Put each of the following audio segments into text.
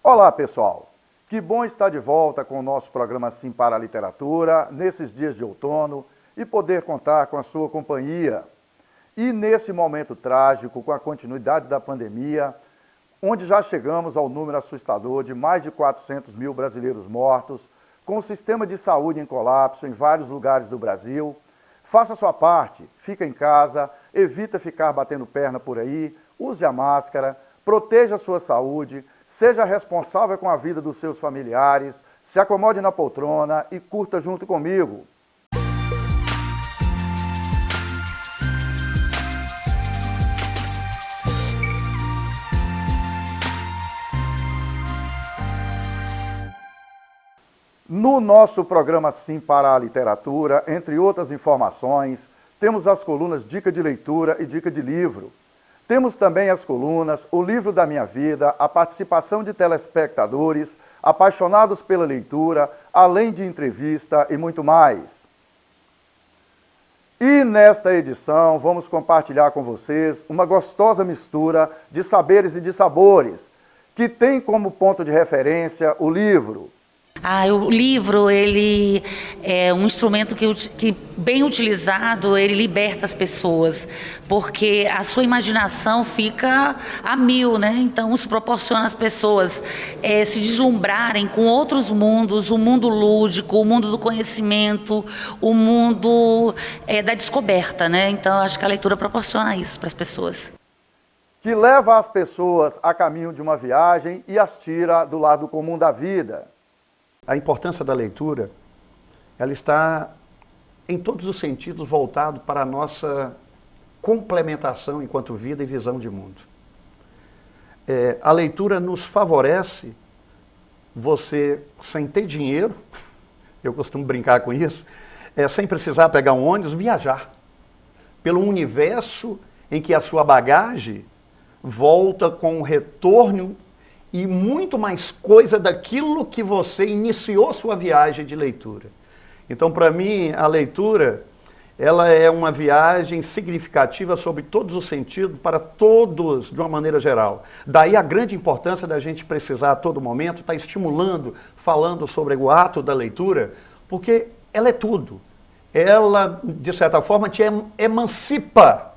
Olá, pessoal! Que bom estar de volta com o nosso programa Sim para a Literatura, nesses dias de outono, e poder contar com a sua companhia. E nesse momento trágico, com a continuidade da pandemia, onde já chegamos ao número assustador de mais de 400 mil brasileiros mortos, com o sistema de saúde em colapso em vários lugares do Brasil, faça a sua parte, fica em casa, evita ficar batendo perna por aí, use a máscara, proteja a sua saúde, seja responsável com a vida dos seus familiares, se acomode na poltrona e curta junto comigo. No nosso programa Sim para a Literatura, entre outras informações, temos as colunas Dica de Leitura e Dica de Livro. Temos também as colunas O Livro da Minha Vida, a participação de telespectadores, apaixonados pela leitura, além de entrevista e muito mais. E nesta edição vamos compartilhar com vocês uma gostosa mistura de saberes e de sabores, que tem como ponto de referência o livro. O livro, ele é um instrumento que, bem utilizado, ele liberta as pessoas, porque a sua imaginação fica a mil, né? Então, isso proporciona às pessoas se deslumbrarem com outros mundos, o mundo lúdico, o mundo do conhecimento, o mundo da descoberta, né? Então, eu acho que a leitura proporciona isso para as pessoas. Que leva as pessoas a caminho de uma viagem e as tira do lado comum da vida. A importância da leitura, ela está em todos os sentidos voltado para a nossa complementação enquanto vida e visão de mundo. A leitura nos favorece você, sem ter dinheiro, eu costumo brincar com isso, sem precisar pegar um ônibus, viajar pelo universo em que a sua bagagem volta com um retorno e muito mais coisa daquilo que você iniciou sua viagem de leitura. Então, para mim, a leitura, ela é uma viagem significativa sobre todos os sentidos, para todos, de uma maneira geral. Daí a grande importância da gente precisar, a todo momento, estar estimulando, falando sobre o ato da leitura, porque ela é tudo. Ela, de certa forma, te emancipa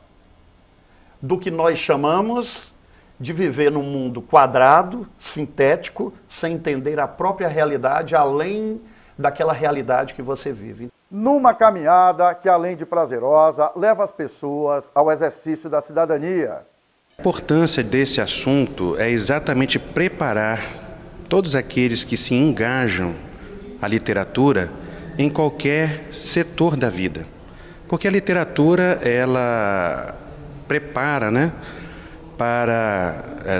do que nós chamamos de viver num mundo quadrado, sintético, sem entender a própria realidade, além daquela realidade que você vive. Numa caminhada que, além de prazerosa, leva as pessoas ao exercício da cidadania. A importância desse assunto é exatamente preparar todos aqueles que se engajam à literatura em qualquer setor da vida. Porque a literatura, ela prepara, né?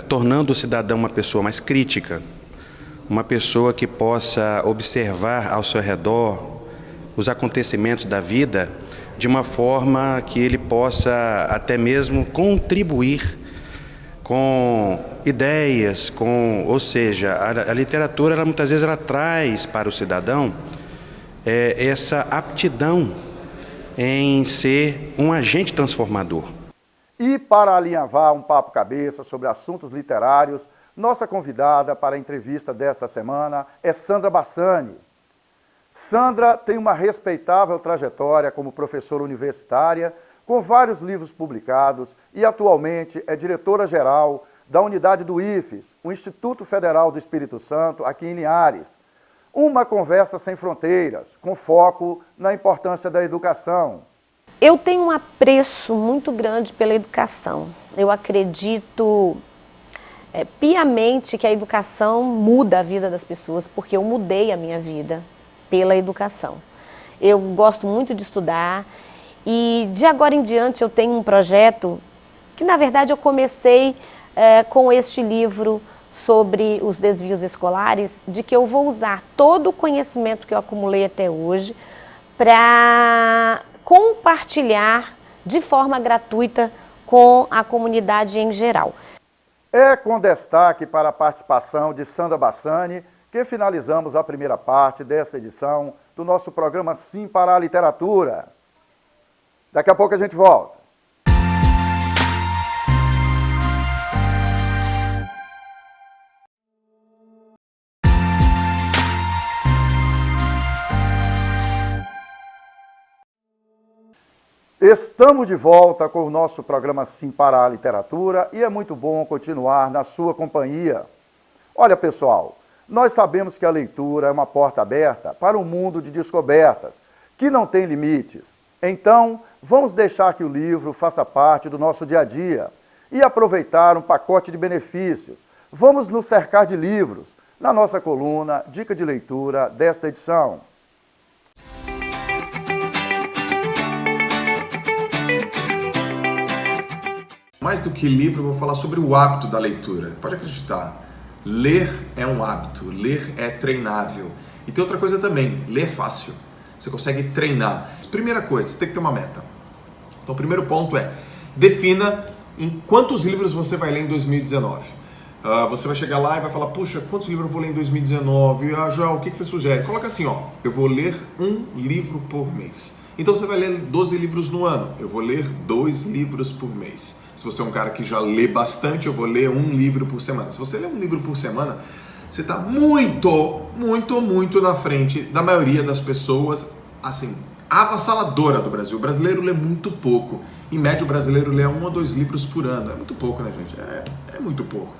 Tornando o cidadão uma pessoa mais crítica, uma pessoa que possa observar ao seu redor os acontecimentos da vida de uma forma que ele possa até mesmo contribuir com ideias, ou seja, a literatura, muitas vezes ela traz para o cidadão essa aptidão em ser um agente transformador. E para alinhavar um papo cabeça sobre assuntos literários, nossa convidada para a entrevista desta semana é Sandra Bassani. Sandra tem uma respeitável trajetória como professora universitária, com vários livros publicados e atualmente é diretora-geral da unidade do IFES, o Instituto Federal do Espírito Santo, aqui em Linhares. Uma conversa sem fronteiras, com foco na importância da educação. Eu tenho um apreço muito grande pela educação. Eu acredito piamente que a educação muda a vida das pessoas, porque eu mudei a minha vida pela educação. Eu gosto muito de estudar e de agora em diante eu tenho um projeto que, na verdade, eu comecei com este livro sobre os desvios escolares, de que eu vou usar todo o conhecimento que eu acumulei até hoje para compartilhar de forma gratuita com a comunidade em geral. É com destaque para a participação de Sandra Bassani que finalizamos a primeira parte desta edição do nosso programa Sim para a Literatura. Daqui a pouco a gente volta. Estamos de volta com o nosso programa Sim para a Literatura e é muito bom continuar na sua companhia. Olha, pessoal, nós sabemos que a leitura é uma porta aberta para um mundo de descobertas, que não tem limites. Então, vamos deixar que o livro faça parte do nosso dia a dia e aproveitar um pacote de benefícios. Vamos nos cercar de livros na nossa coluna Dica de Leitura desta edição. Mais do que livro, eu vou falar sobre o hábito da leitura. Pode acreditar, ler é um hábito, ler é treinável. E tem outra coisa também, ler é fácil. Você consegue treinar. Primeira coisa, você tem que ter uma meta. Então o primeiro ponto é, defina em quantos livros você vai ler em 2019. Você vai chegar lá e vai falar, puxa, quantos livros eu vou ler em 2019? Joel, o que você sugere? Coloca assim, ó, eu vou ler um livro por mês. Então você vai ler 12 livros no ano, eu vou ler 2 livros por mês. Se você é um cara que já lê bastante, eu vou ler 1 livro por semana. Se você lê 1 livro por semana, você está muito na frente da maioria das pessoas, assim, avassaladora do Brasil. O brasileiro lê muito pouco. Em média, o brasileiro lê 1 ou 2 livros por ano. É muito pouco, né, gente? É muito pouco.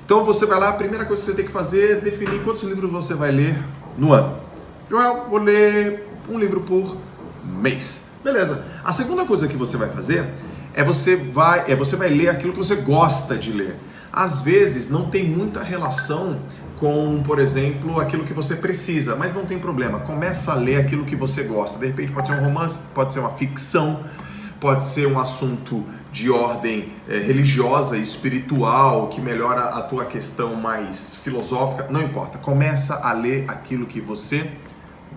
Então você vai lá, a primeira coisa que você tem que fazer é definir quantos livros você vai ler no ano. Joel, vou ler 1 livro por mês. Beleza. A segunda coisa que você vai fazer é você vai ler aquilo que você gosta de ler. Às vezes não tem muita relação com, por exemplo, aquilo que você precisa, mas não tem problema. Começa a ler aquilo que você gosta. De repente pode ser um romance, pode ser uma ficção, pode ser um assunto de ordem religiosa e espiritual que melhora a tua questão mais filosófica, não importa. Começa a ler aquilo que você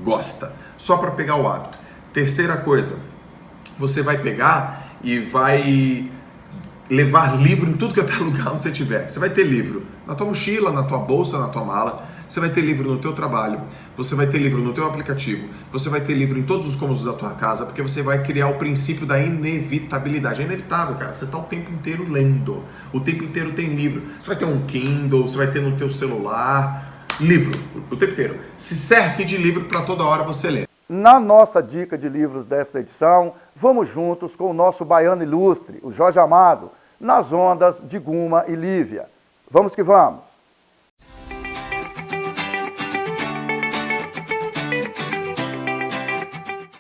gosta, só para pegar o hábito. Terceira coisa, você vai pegar e vai levar livro em tudo que é lugar onde você estiver. Você vai ter livro na tua mochila, na tua bolsa, na tua mala. Você vai ter livro no teu trabalho. Você vai ter livro no teu aplicativo. Você vai ter livro em todos os cômodos da tua casa, porque você vai criar o princípio da inevitabilidade. É inevitável, cara. Você está o tempo inteiro lendo. O tempo inteiro tem livro. Você vai ter um Kindle, você vai ter no teu celular. Livro, o tempo inteiro. Se cerque de livro para toda hora você ler. Na nossa dica de livros desta edição, vamos juntos com o nosso baiano ilustre, o Jorge Amado, nas ondas de Guma e Lívia. Vamos que vamos!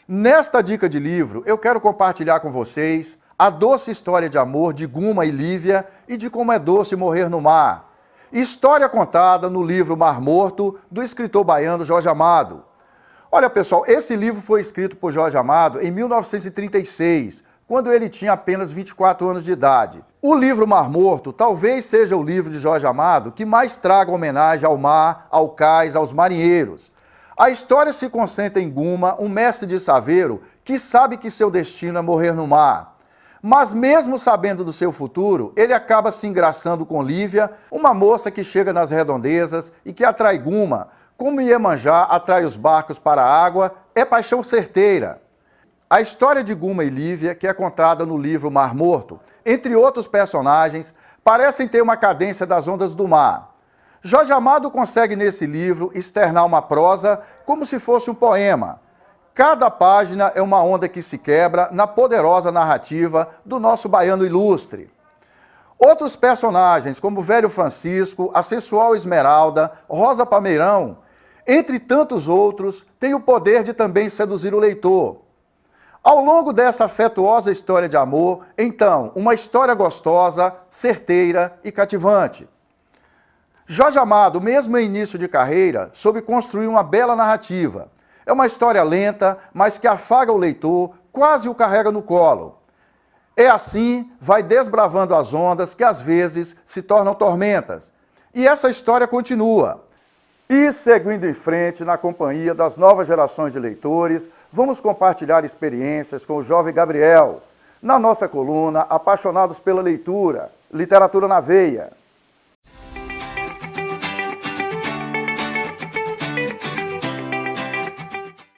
Nesta dica de livro, eu quero compartilhar com vocês a doce história de amor de Guma e Lívia e de como é doce morrer no mar. História contada no livro Mar Morto, do escritor baiano Jorge Amado. Olha, pessoal, esse livro foi escrito por Jorge Amado em 1936, quando ele tinha apenas 24 anos de idade. O livro Mar Morto talvez seja o livro de Jorge Amado que mais traga homenagem ao mar, ao cais, aos marinheiros. A história se concentra em Guma, um mestre de saveiro que sabe que seu destino é morrer no mar. Mas mesmo sabendo do seu futuro, ele acaba se engraçando com Lívia, uma moça que chega nas redondezas e que atrai Guma. Como Iemanjá atrai os barcos para a água, é paixão certeira. A história de Guma e Lívia, que é contada no livro Mar Morto, entre outros personagens, parecem ter uma cadência das ondas do mar. Jorge Amado consegue nesse livro externar uma prosa como se fosse um poema. Cada página é uma onda que se quebra na poderosa narrativa do nosso baiano ilustre. Outros personagens, como o velho Francisco, a sensual Esmeralda, Rosa Palmeirão, entre tantos outros, têm o poder de também seduzir o leitor. Ao longo dessa afetuosa história de amor, então, uma história gostosa, certeira e cativante. Jorge Amado, mesmo em início de carreira, soube construir uma bela narrativa. É uma história lenta, mas que afaga o leitor, quase o carrega no colo. É assim, vai desbravando as ondas que às vezes se tornam tormentas. E essa história continua. E seguindo em frente, na companhia das novas gerações de leitores, vamos compartilhar experiências com o jovem Gabriel, na nossa coluna Apaixonados pela Leitura, Literatura na Veia.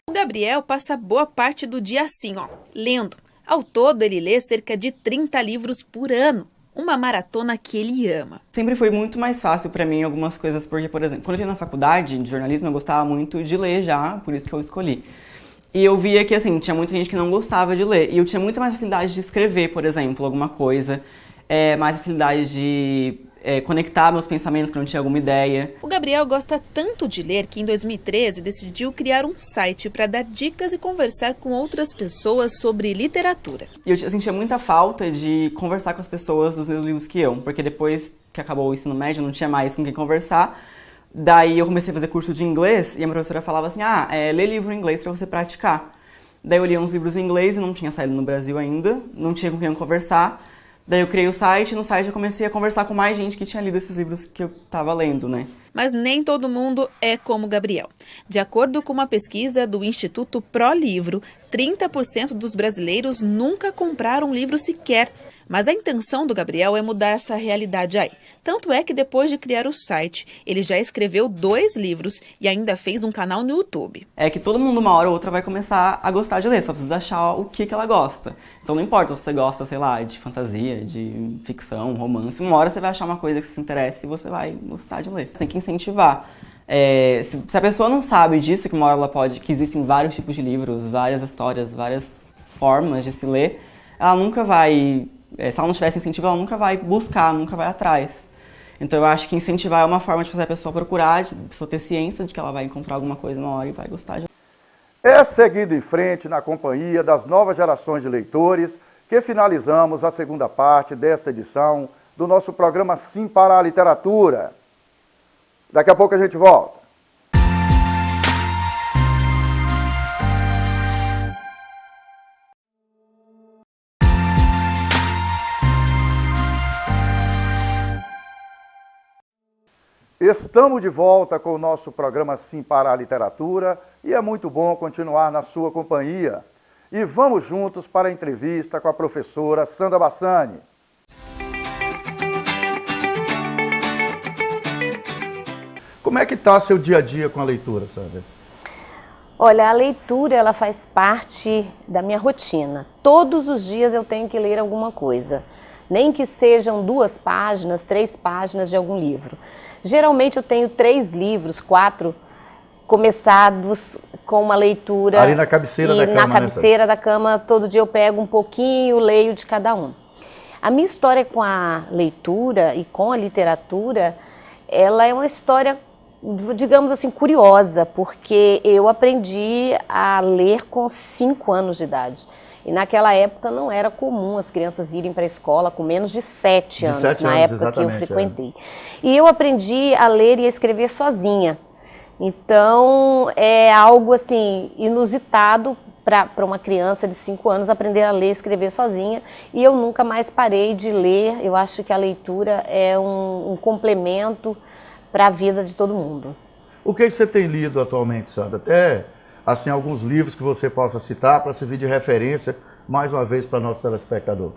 O Gabriel passa boa parte do dia assim, lendo. Ao todo, ele lê cerca de 30 livros por ano. Uma maratona que ele ama. Sempre foi muito mais fácil para mim algumas coisas, porque, por exemplo, quando eu tinha na faculdade de jornalismo, eu gostava muito de ler já, por isso que eu escolhi. E eu via que, assim, tinha muita gente que não gostava de ler. E eu tinha muito mais facilidade de escrever, por exemplo, alguma coisa. Mais facilidade de conectar meus pensamentos quando eu tinha alguma ideia. O Gabriel gosta tanto de ler que em 2013 decidiu criar um site para dar dicas e conversar com outras pessoas sobre literatura. E eu sentia muita falta de conversar com as pessoas dos mesmos livros que eu, porque depois que acabou o ensino médio, eu não tinha mais com quem conversar. Daí eu comecei a fazer curso de inglês e a professora falava assim, lê livro em inglês para você praticar. Daí eu lia uns livros em inglês e não tinha saído no Brasil ainda, não tinha com quem conversar. Daí eu criei o site e no site eu comecei a conversar com mais gente que tinha lido esses livros que eu estava lendo, né? Mas nem todo mundo é como o Gabriel. De acordo com uma pesquisa do Instituto Pro Livro, 30% dos brasileiros nunca compraram um livro sequer. Mas a intenção do Gabriel é mudar essa realidade aí. Tanto é que depois de criar o site, ele já escreveu 2 livros e ainda fez um canal no YouTube. É que todo mundo, uma hora ou outra, vai começar a gostar de ler, só precisa achar o que ela gosta. Então não importa se você gosta, sei lá, de fantasia, de ficção, romance, uma hora você vai achar uma coisa que você se interessa e você vai gostar de ler. Você tem que incentivar. Se a pessoa não sabe disso, que uma hora ela que existem vários tipos de livros, várias histórias, várias formas de se ler, ela nunca vai... se ela não tivesse incentivo, ela nunca vai buscar, nunca vai atrás. Então eu acho que incentivar é uma forma de fazer a pessoa procurar, de a pessoa ter ciência de que ela vai encontrar alguma coisa na hora e vai gostar de... É seguindo em frente na companhia das novas gerações de leitores que finalizamos a segunda parte desta edição do nosso programa Sim para a Literatura. Daqui a pouco a gente volta. Estamos de volta com o nosso programa Sim para a Literatura e é muito bom continuar na sua companhia. E vamos juntos para a entrevista com a professora Sandra Bassani. Como é que está seu dia a dia com a leitura, Sandra? Olha, a leitura ela faz parte da minha rotina. Todos os dias eu tenho que ler alguma coisa. Nem que sejam 2 páginas, 3 páginas de algum livro. Geralmente eu tenho 3 livros, 4 começados com uma leitura. Ali na cabeceira da cama. Na cabeceira da cama, todo dia eu pego um pouquinho, leio de cada um. A minha história com a leitura e com a literatura, ela é uma história, digamos assim, curiosa, porque eu aprendi a ler com 5 anos de idade. E naquela época não era comum as crianças irem para a escola com menos de 7 anos, na época que eu frequentei. E eu aprendi a ler e a escrever sozinha. Então é algo assim inusitado para uma criança de 5 anos aprender a ler e escrever sozinha. E eu nunca mais parei de ler. Eu acho que a leitura é um complemento para a vida de todo mundo. O que você tem lido atualmente, Sandra? Até assim, alguns livros que você possa citar para servir de referência, mais uma vez, para nosso telespectador.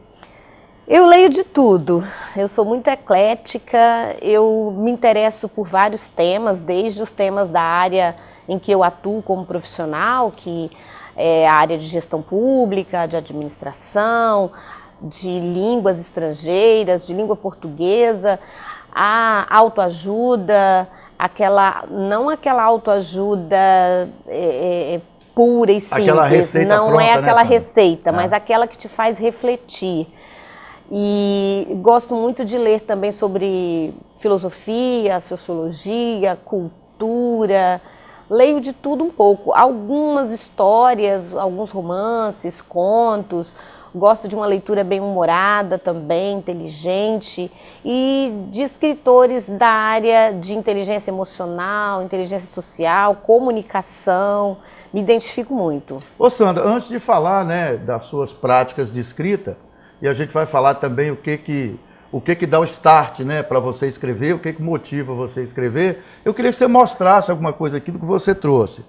Eu leio de tudo. Eu sou muito eclética, eu me interesso por vários temas, desde os temas da área em que eu atuo como profissional, que é a área de gestão pública, de administração, de línguas estrangeiras, de língua portuguesa, a autoajuda, não aquela autoajuda pura e simples, aquela receita não pronta, é aquela receita, né? Mas aquela que te faz refletir. E gosto muito de ler também sobre filosofia, sociologia, cultura, leio de tudo um pouco, algumas histórias, alguns romances, contos. Gosto de uma leitura bem humorada também, inteligente, e de escritores da área de inteligência emocional, inteligência social, comunicação. Me identifico muito. Ô Sandra, antes de falar, né, das suas práticas de escrita, e a gente vai falar também o que dá o start, né, para você escrever, o que motiva você a escrever, eu queria que você mostrasse alguma coisa aqui do que você trouxe.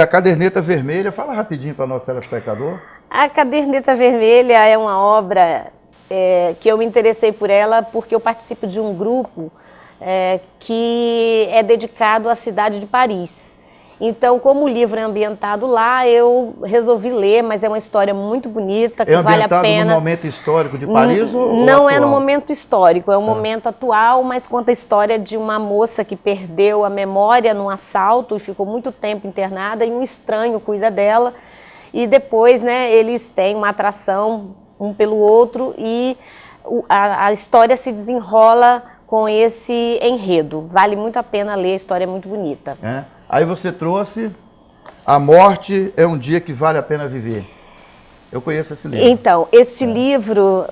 A Caderneta Vermelha, fala rapidinho para o nosso telespectador. A Caderneta Vermelha é uma obra que eu me interessei por ela porque eu participo de um grupo que é dedicado à cidade de Paris. Então, como o livro é ambientado lá, eu resolvi ler, mas é uma história muito bonita, que vale a pena. É ambientado no momento histórico de Paris ou não atual? É no momento histórico, é um momento atual, mas conta a história de uma moça que perdeu a memória num assalto e ficou muito tempo internada, e um estranho cuida dela. E depois, né, eles têm uma atração um pelo outro e a história se desenrola com esse enredo. Vale muito a pena ler, a história é muito bonita. Aí você trouxe A Morte é um Dia que Vale a Pena Viver. Eu conheço esse livro. Então, este livro,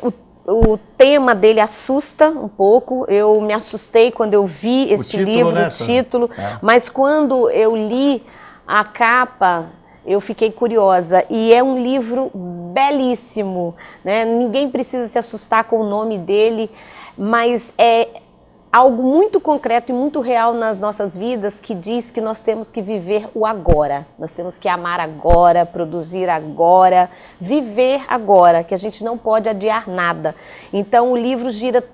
o tema dele assusta um pouco. Eu me assustei quando eu vi este livro, o título. Mas quando eu li a capa, eu fiquei curiosa. E é um livro belíssimo, né? Ninguém precisa se assustar com o nome dele, mas é algo muito concreto e muito real nas nossas vidas, que diz que nós temos que viver o agora. Nós temos que amar agora, produzir agora, viver agora, que a gente não pode adiar nada. Então o livro gira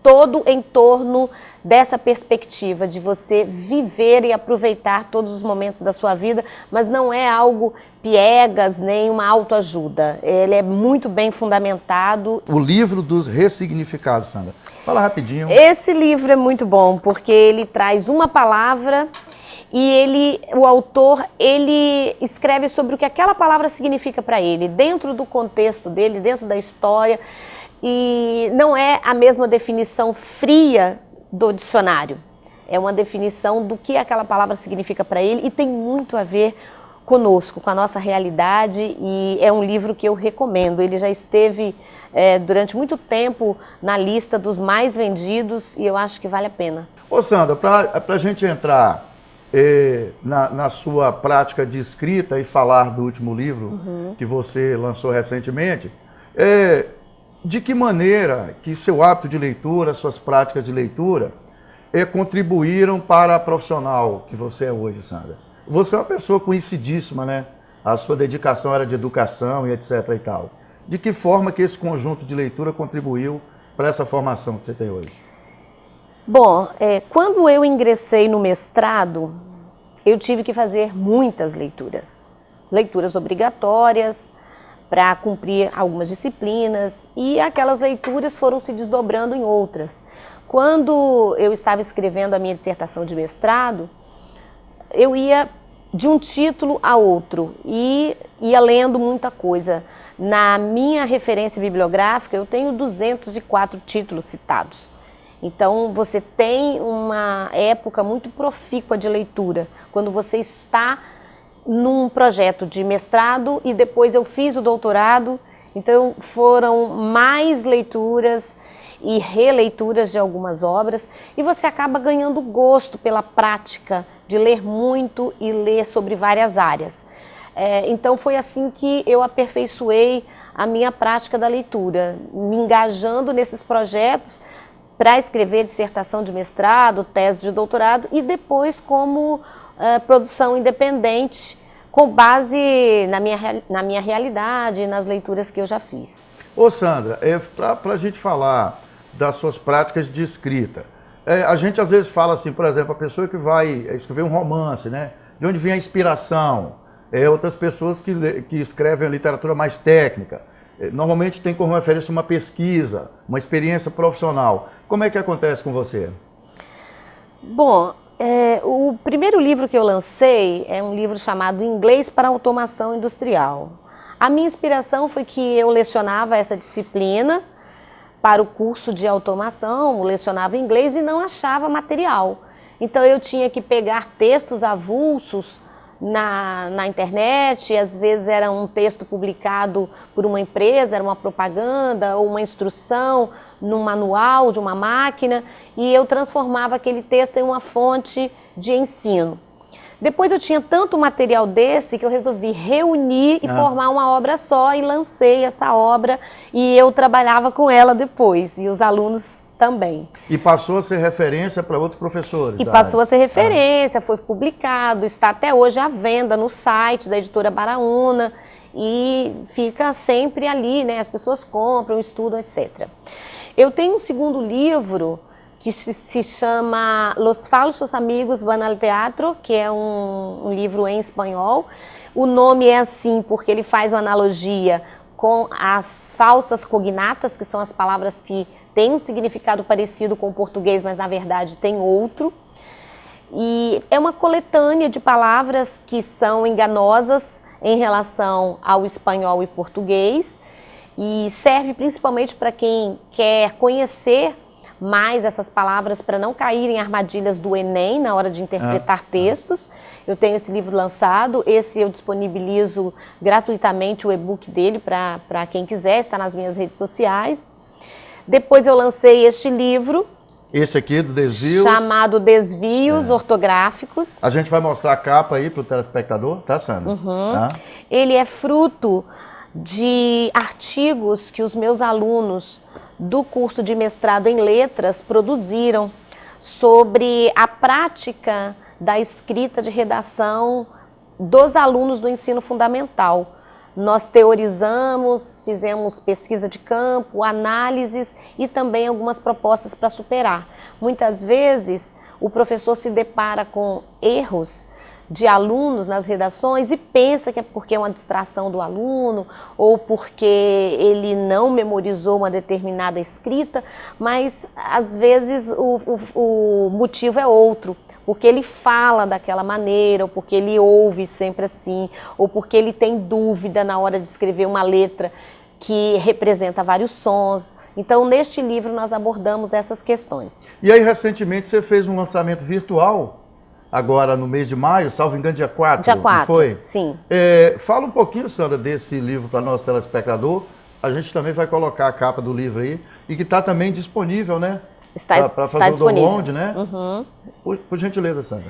todo em torno dessa perspectiva de você viver e aproveitar todos os momentos da sua vida, mas não é algo piegas nem uma autoajuda. Ele é muito bem fundamentado. O livro dos ressignificados, Sandra. Fala rapidinho. Esse livro é muito bom, porque ele traz uma palavra e o autor, ele escreve sobre o que aquela palavra significa para ele, dentro do contexto dele, dentro da história. E não é a mesma definição fria do dicionário. É uma definição do que aquela palavra significa para ele e tem muito a ver conosco, com a nossa realidade, e é um livro que eu recomendo. Ele já esteve durante muito tempo na lista dos mais vendidos e eu acho que vale a pena. Ô Sandra, para a gente entrar na sua prática de escrita e falar do último livro que você lançou recentemente, de que maneira que seu hábito de leitura, suas práticas de leitura contribuíram para a profissional que você é hoje, Sandra? Você é uma pessoa conhecidíssima, né? A sua dedicação era de educação e etc e tal. De que forma que esse conjunto de leitura contribuiu para essa formação que você tem hoje? Bom, quando eu ingressei no mestrado, eu tive que fazer muitas leituras. Leituras obrigatórias, para cumprir algumas disciplinas, e aquelas leituras foram se desdobrando em outras. Quando eu estava escrevendo a minha dissertação de mestrado, eu ia de um título a outro e ia lendo muita coisa. Na minha referência bibliográfica, eu tenho 204 títulos citados. Então, você tem uma época muito profícua de leitura, quando você está num projeto de mestrado e depois eu fiz o doutorado, então foram mais leituras e releituras de algumas obras e você acaba ganhando gosto pela prática de ler muito e ler sobre várias áreas. Então foi assim que eu aperfeiçoei a minha prática da leitura, me engajando nesses projetos para escrever dissertação de mestrado, tese de doutorado e depois como produção independente, com base na minha realidade, nas leituras que eu já fiz. Ô Sandra, para a gente falar das suas práticas de escrita, a gente às vezes fala assim, por exemplo, a pessoa que vai escrever um romance, né? De onde vem a inspiração? Outras pessoas que escrevem a literatura mais técnica, normalmente tem como referência uma pesquisa, uma experiência profissional. Como é que acontece com você? Bom, o primeiro livro que eu lancei é um livro chamado Inglês para Automação Industrial. A minha inspiração foi que eu lecionava essa disciplina para o curso de automação, lecionava inglês e não achava material. Então eu tinha que pegar textos avulsos na internet, às vezes era um texto publicado por uma empresa, era uma propaganda ou uma instrução num manual de uma máquina, e eu transformava aquele texto em uma fonte de ensino. Depois eu tinha tanto material desse que eu resolvi reunir e formar uma obra só e lancei essa obra e eu trabalhava com ela depois, e os alunos também. E passou a ser referência para outros professores? E passou a ser referência, foi publicado, está até hoje à venda no site da editora Baraúna e fica sempre ali, né? As pessoas compram, estudam, etc. Eu tenho um segundo livro que se chama Los Falsos Amigos Van al Teatro, que é um livro em espanhol. O nome é assim porque ele faz uma analogia com as falsas cognatas, que são as palavras que têm um significado parecido com o português, mas na verdade tem outro. E é uma coletânea de palavras que são enganosas em relação ao espanhol e português, e serve principalmente para quem quer conhecer mais essas palavras para não cair em armadilhas do Enem na hora de interpretar textos. Eu tenho esse livro lançado, esse eu disponibilizo gratuitamente o e-book dele para quem quiser, está nas minhas redes sociais. Depois eu lancei este livro, esse aqui do Desvios, chamado Desvios Ortográficos. A gente vai mostrar a capa aí para o telespectador, tá, Sandra? Tá? Ele é fruto de artigos que os meus alunos do curso de mestrado em letras produziram sobre a prática da escrita de redação dos alunos do ensino fundamental. Nós teorizamos, fizemos pesquisa de campo, análises e também algumas propostas para superar. Muitas vezes o professor se depara com erros de alunos nas redações e pensa que é porque é uma distração do aluno ou porque ele não memorizou uma determinada escrita, mas às vezes o motivo é outro, porque ele fala daquela maneira, ou porque ele ouve sempre assim, ou porque ele tem dúvida na hora de escrever uma letra que representa vários sons. Então, neste livro nós abordamos essas questões. E aí, recentemente, você fez um lançamento virtual, agora no mês de maio, salvo engano, dia 4, dia 4, foi? Sim. Fala um pouquinho, Sandra, desse livro para nosso telespectador. A gente também vai colocar a capa do livro aí, e que está também disponível, né? Para fazer o download, né? Por gentileza, Sandra.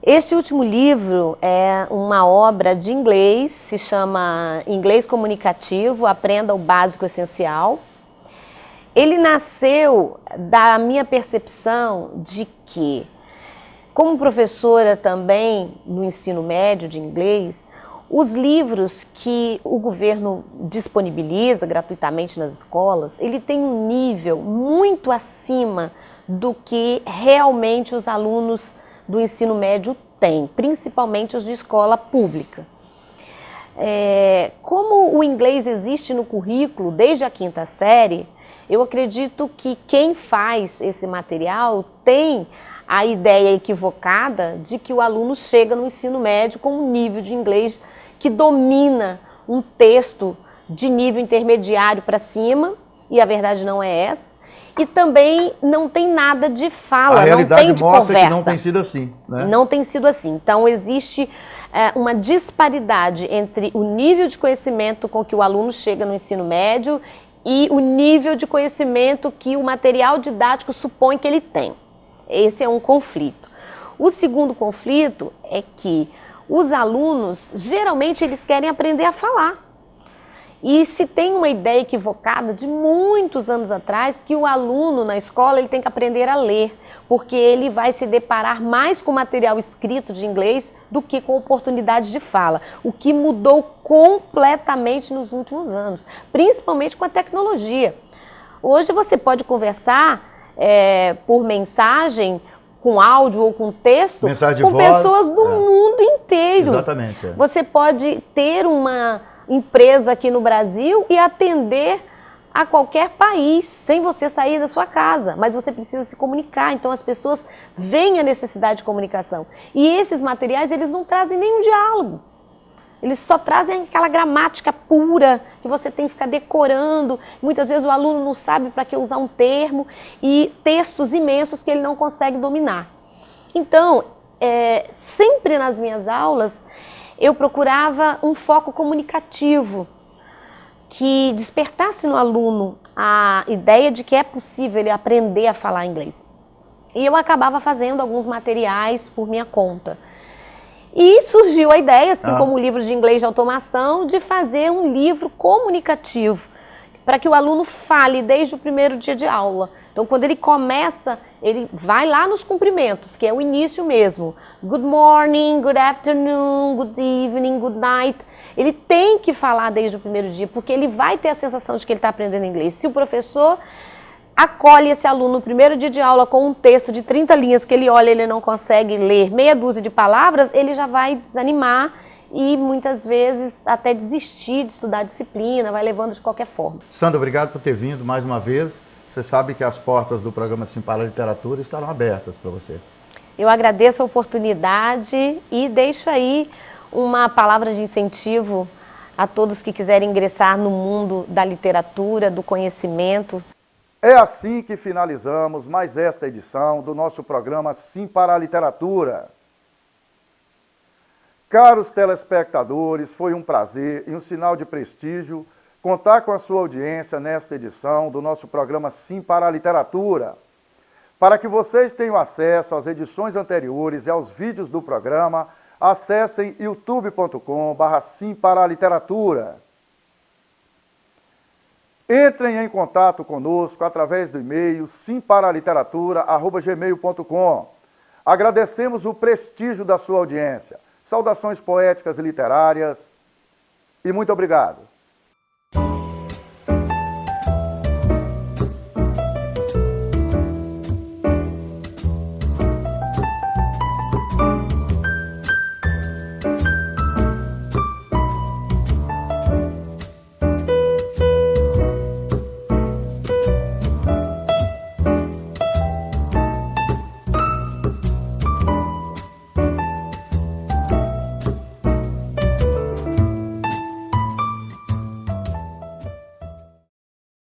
Este último livro é uma obra de inglês, se chama Inglês Comunicativo, Aprenda o Básico Essencial. Ele nasceu da minha percepção de que, como professora também no ensino médio de inglês, os livros que o governo disponibiliza gratuitamente nas escolas, ele tem um nível muito acima do que realmente os alunos do ensino médio têm, principalmente os de escola pública. Como o inglês existe no currículo desde a 5ª série, eu acredito que quem faz esse material tem a ideia equivocada de que o aluno chega no ensino médio com um nível de inglês que domina um texto de nível intermediário para cima, e a verdade não é essa. E também não tem nada de fala, a realidade não tem de mostra conversa. que não tem sido assim, né? Não tem sido assim. Então existe uma disparidade entre o nível de conhecimento com que o aluno chega no ensino médio e o nível de conhecimento que o material didático supõe que ele tem. Esse é um conflito. O segundo conflito é que os alunos, geralmente, eles querem aprender a falar. E se tem uma ideia equivocada de muitos anos atrás, que o aluno na escola ele tem que aprender a ler, porque ele vai se deparar mais com material escrito de inglês do que com oportunidade de fala, o que mudou completamente nos últimos anos, principalmente com a tecnologia. Hoje você pode conversar por mensagem, com áudio ou com texto, com voz, pessoas do mundo inteiro. Exatamente. Você pode ter uma empresa aqui no Brasil e atender a qualquer país, sem você sair da sua casa, mas você precisa se comunicar, então as pessoas veem a necessidade de comunicação. E esses materiais, eles não trazem nenhum diálogo. Eles só trazem aquela gramática pura que você tem que ficar decorando. Muitas vezes o aluno não sabe para que usar um termo e textos imensos que ele não consegue dominar. Então, sempre nas minhas aulas, eu procurava um foco comunicativo que despertasse no aluno a ideia de que é possível ele aprender a falar inglês. E eu acabava fazendo alguns materiais por minha conta. E surgiu a ideia, assim como o livro de inglês de automação, de fazer um livro comunicativo, para que o aluno fale desde o primeiro dia de aula. Então, quando ele começa, ele vai lá nos cumprimentos, que é o início mesmo. Good morning, good afternoon, good evening, good night. Ele tem que falar desde o primeiro dia, porque ele vai ter a sensação de que ele está aprendendo inglês. Se o professor acolhe esse aluno no primeiro dia de aula com um texto de 30 linhas que ele olha e ele não consegue ler meia dúzia de palavras, ele já vai desanimar e muitas vezes até desistir de estudar a disciplina, vai levando de qualquer forma. Sandra, obrigado por ter vindo mais uma vez. Você sabe que as portas do programa Sim para a Literatura estarão abertas para você. Eu agradeço a oportunidade e deixo aí uma palavra de incentivo a todos que quiserem ingressar no mundo da literatura, do conhecimento. É assim que finalizamos mais esta edição do nosso programa Sim para a Literatura. Caros telespectadores, foi um prazer e um sinal de prestígio contar com a sua audiência nesta edição do nosso programa Sim para a Literatura. Para que vocês tenham acesso às edições anteriores e aos vídeos do programa, acessem youtube.com/Sim para a Literatura. Entrem em contato conosco através do e-mail simparaliteratura@gmail.com. Agradecemos o prestígio da sua audiência. Saudações poéticas e literárias e muito obrigado.